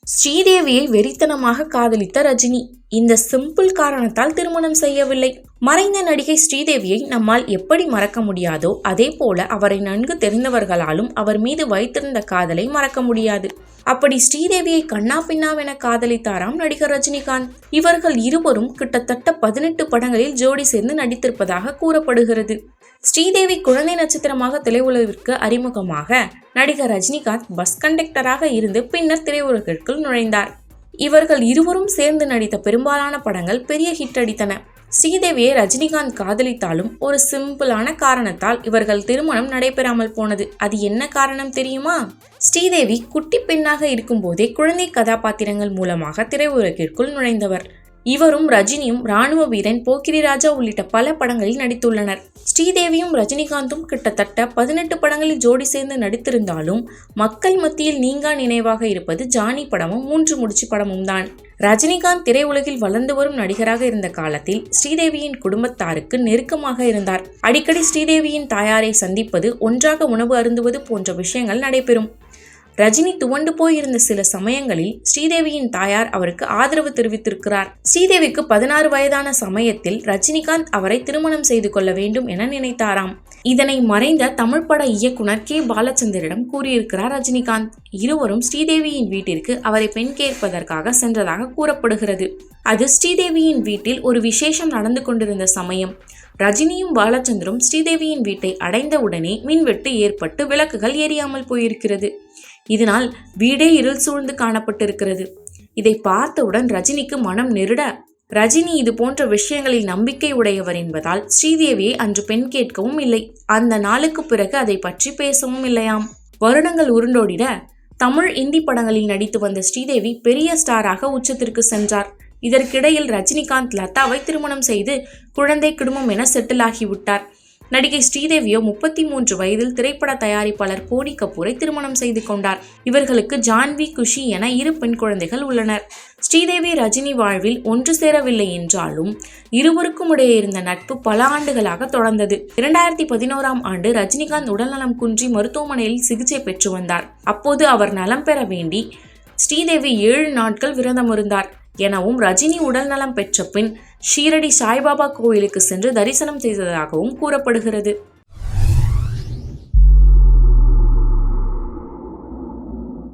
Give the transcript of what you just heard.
ஸ்ரீதேவியை வெறித்தனமாக காதலித்த ரஜினி இந்த சிம்பிள் காரணத்தால் திருமணம் செய்யவில்லை. மறைந்த நடிகை ஸ்ரீதேவியை நம்மால் எப்படி மறக்க முடியாதோ அதே போல அவரை நன்கு தெரிந்தவர்களாலும் அவர் மீது வைத்திருந்த காதலை மறக்க முடியாது. அப்படி ஸ்ரீதேவியை கண்ணா பின்னாவென காதலித்தாராம் நடிகர் ரஜினிகாந்த். இவர்கள் இருவரும் கிட்டத்தட்ட 18 படங்களில் ஜோடி சேர்ந்து நடித்திருப்பதாக கூறப்படுகிறது. ஸ்ரீதேவி குழந்தை நட்சத்திரமாக திரையுலகிற்கு அறிமுகமாக நடிகர் ரஜினிகாந்த் பஸ் கண்டக்டராக இருந்து பின்னர் திரையுலகிற்குள் நுழைந்தார். இவர்கள் இருவரும் சேர்ந்து நடித்த பெரும்பாலான படங்கள் பெரிய ஹிட் அடித்தன. ஸ்ரீதேவியை ரஜினிகாந்த் காதலித்தாலும் ஒரு சிம்பிளான காரணத்தால் இவர்கள் திருமணம் நடைபெறாமல் போனது. அது என்ன காரணம் தெரியுமா? ஸ்ரீதேவி குட்டி பெண்ணாக இருக்கும் போதே குழந்தை கதாபாத்திரங்கள் மூலமாக திரையுலகிற்குள் நுழைந்தவர். இவரும் ரஜினியும் ராணுவ வீரன், போக்கிரி ராஜா உள்ளிட்ட பல படங்களில் நடித்துள்ளனர். ஸ்ரீதேவியும் ரஜினிகாந்தும் கிட்டத்தட்ட 18 படங்களில் ஜோடி சேர்ந்து நடித்திருந்தாலும் மக்கள் மத்தியில் நீங்கா நினைவாக இருப்பது ஜானி படமும் 3 முடிச்சு படமும் தான். ரஜினிகாந்த் திரையுலகில் வளர்ந்து வரும் நடிகராக இருந்த காலத்தில் ஸ்ரீதேவியின் குடும்பத்தாருக்கு நெருக்கமாக இருந்தார். அடிக்கடி ஸ்ரீதேவியின் தாயாரை சந்திப்பது, ஒன்றாக உணவு அருந்துவது போன்ற விஷயங்கள் நடைபெறும். ரஜினி துவண்டு போயிருந்த சில சமயங்களில் ஸ்ரீதேவியின் தாயார் அவருக்கு ஆதரவு தெரிவித்திருக்கிறார். ஸ்ரீதேவிக்கு 16 வயதான சமயத்தில் ரஜினிகாந்த் அவரை திருமணம் செய்து கொள்ள வேண்டும் என நினைத்தாராம். இதனை மறைந்த தமிழ் பட இயக்குனர் கே. பாலச்சந்தரிடம் கூறியிருக்கிறார் ரஜினிகாந்த். இருவரும் ஸ்ரீதேவியின் வீட்டிற்கு அவரை பெண் கேட்பதற்காக சென்றதாக கூறப்படுகிறது. அது ஸ்ரீதேவியின் வீட்டில் ஒரு விசேஷம் நடந்து கொண்டிருந்த சமயம். ரஜினியும் பாலச்சந்தரும் ஸ்ரீதேவியின் வீட்டை அடைந்த உடனே மின்வெட்டு ஏற்பட்டு விளக்குகள் எரியாமல் போயிருக்கிறது. இதனால் வீடே இருள் சூழ்ந்து காணப்பட்டிருக்கிறது. இதை பார்த்தவுடன் ரஜினிக்கு மனம் நெருட, ரஜினி இது போன்ற விஷயங்களில் நம்பிக்கை உடையவர் என்பதால் ஸ்ரீதேவியை அன்று பெண் கேட்கவும் இல்லை. அந்த நாளுக்கு பிறகு அதை பற்றி பேசவும் இல்லையாம். வருடங்கள் உருண்டோடிட தமிழ், இந்தி படங்களில் நடித்து வந்த ஸ்ரீதேவி பெரிய ஸ்டாராக உச்சத்திற்கு சென்றார். இதற்கிடையில் ரஜினிகாந்த் லதாவை திருமணம் செய்து குழந்தை குடும்பம் என செட்டில் ஆகிவிட்டார். நடிகை ஸ்ரீதேவியோ 33 வயதில் திரைப்பட தயாரிப்பாளர் போனி கபூரை திருமணம் செய்து கொண்டார். இவர்களுக்கு ஜான்வி, குஷி என 2 பெண் குழந்தைகள் உள்ளனர். ஸ்ரீதேவி ரஜினி வாழ்வில் ஒன்று சேரவில்லை என்றாலும் இருவருக்கும் இடையே இருந்த நட்பு பல ஆண்டுகளாக தொடர்ந்தது. 2011ஆம் ஆண்டு ரஜினிகாந்த் உடல்நலம் குன்றி மருத்துவமனையில் சிகிச்சை பெற்று வந்தார். அப்போது அவர் நலம் பெற வேண்டி ஸ்ரீதேவி 7 நாட்கள் விரதம் இருந்தார் எனவும், ரஜினி உடல் நலம் பெற்ற பின் ஷீரடி சாய்பாபா கோயிலுக்கு சென்று தரிசனம் செய்ததாகவும் கூறப்படுகிறது.